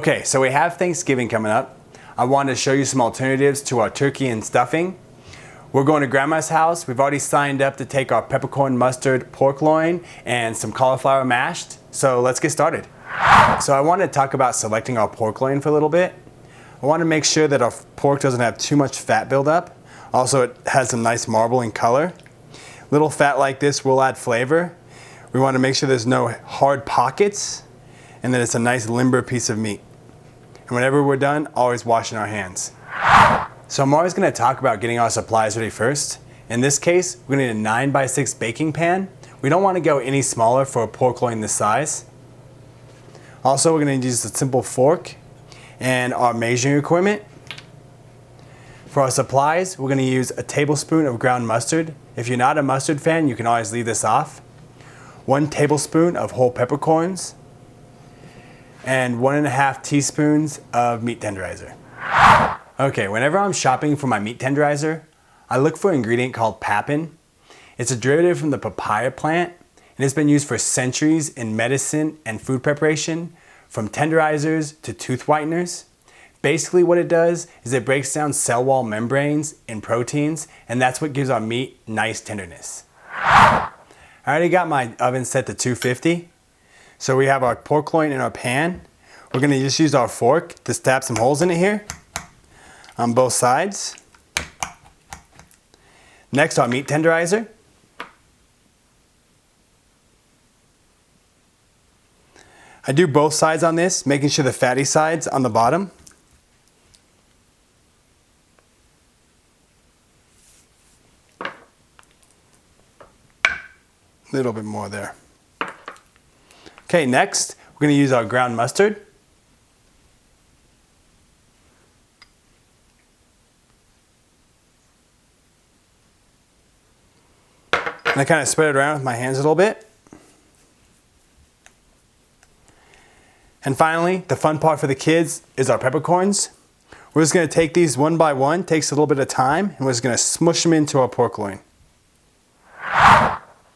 Okay, so we have Thanksgiving coming up. I wanted to show you some alternatives to our turkey and stuffing. We're going to Grandma's house. We've already signed up to take our peppercorn mustard pork loin and some cauliflower mashed. So let's get started. So I want to talk about selecting our pork loin for a little bit. I want to make sure that our pork doesn't have too much fat buildup. Also, it has some nice marbling color. Little fat like this will add flavor. We want to make sure there's no hard pockets and that it's a nice limber piece of meat. And whenever we're done, always washing our hands. So I'm always going to talk about getting our supplies ready first. In this case, we're going to need a 9x6 baking pan. We don't want to go any smaller for a pork loin this size. Also, we're going to use a simple fork and our measuring equipment. For our supplies, we're going to use a tablespoon of ground mustard. If you're not a mustard fan, you can always leave this off. 1 tablespoon of whole peppercorns, and 1.5 teaspoons of meat tenderizer. Okay, whenever I'm shopping for my meat tenderizer, I look for an ingredient called papin. It's a derivative from the papaya plant, and it's been used for centuries in medicine and food preparation, from tenderizers to tooth whiteners. Basically what it does is it breaks down cell wall membranes in proteins, and that's what gives our meat nice tenderness. I already got my oven set to 250. So we have our pork loin in our pan. We're gonna just use our fork to stab some holes in it here on both sides. Next, our meat tenderizer. I do both sides on this, making sure the fatty side's on the bottom. A little bit more there. Okay, next, we're going to use our ground mustard. And I kind of spread it around with my hands a little bit. And finally, the fun part for the kids is our peppercorns. We're just going to take these one by one, takes a little bit of time, and we're just going to smush them into our pork loin.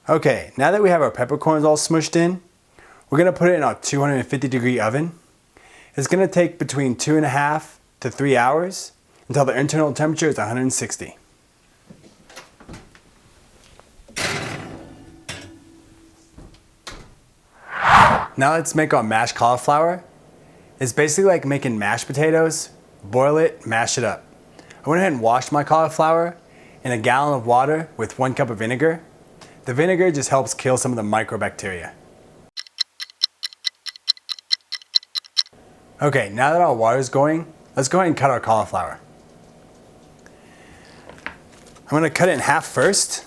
Okay, now that we have our peppercorns all smushed in, we're going to put it in our 250-degree oven. It's going to take between 2.5 to 3 hours until the internal temperature is 160. Now let's make our mashed cauliflower. It's basically like making mashed potatoes. Boil it, mash it up. I went ahead and washed my cauliflower in a gallon of water with 1 cup of vinegar. The vinegar just helps kill some of the microbacteria. Okay, now that our water's going, let's go ahead and cut our cauliflower. I'm going to cut it in half first.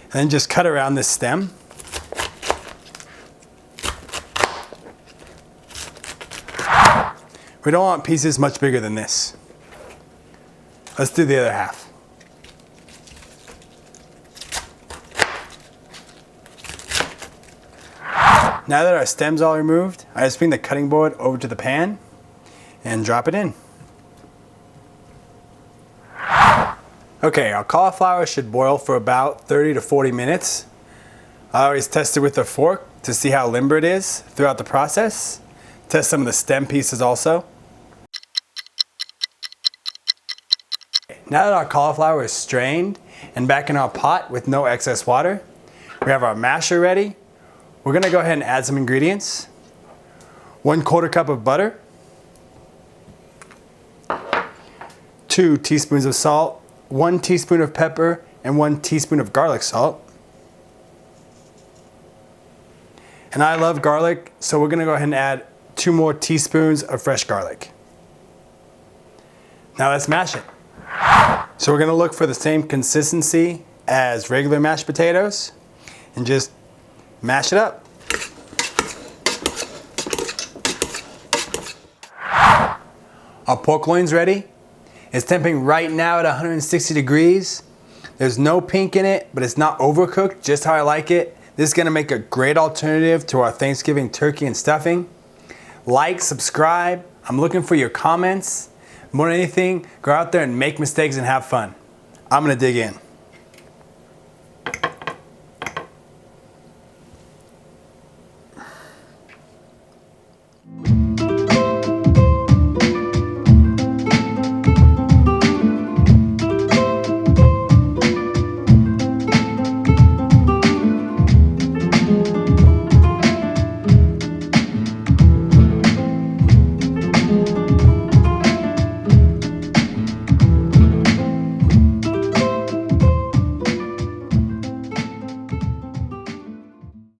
And then just cut around this stem. We don't want pieces much bigger than this. Let's do the other half. Now that our stem's all removed, I just bring the cutting board over to the pan and drop it in. Okay, our cauliflower should boil for about 30 to 40 minutes. I always test it with a fork to see how limber it is throughout the process. Test some of the stem pieces also. Now that our cauliflower is strained and back in our pot with no excess water, we have our masher ready. We're going to go ahead and add some ingredients. 1/4 cup of butter, 2 teaspoons of salt, 1 teaspoon of pepper, and 1 teaspoon of garlic salt. And I love garlic, so we're going to go ahead and add 2 more teaspoons of fresh garlic. Now let's mash it. So we're going to look for the same consistency as regular mashed potatoes and just mash it up. Our pork loin's ready. It's temping right now at 160 degrees. There's no pink in it, but it's not overcooked, just how I like it. This is gonna make a great alternative to our Thanksgiving turkey and stuffing. Like, subscribe. I'm looking for your comments. More than anything, go out there and make mistakes and have fun. I'm gonna dig in.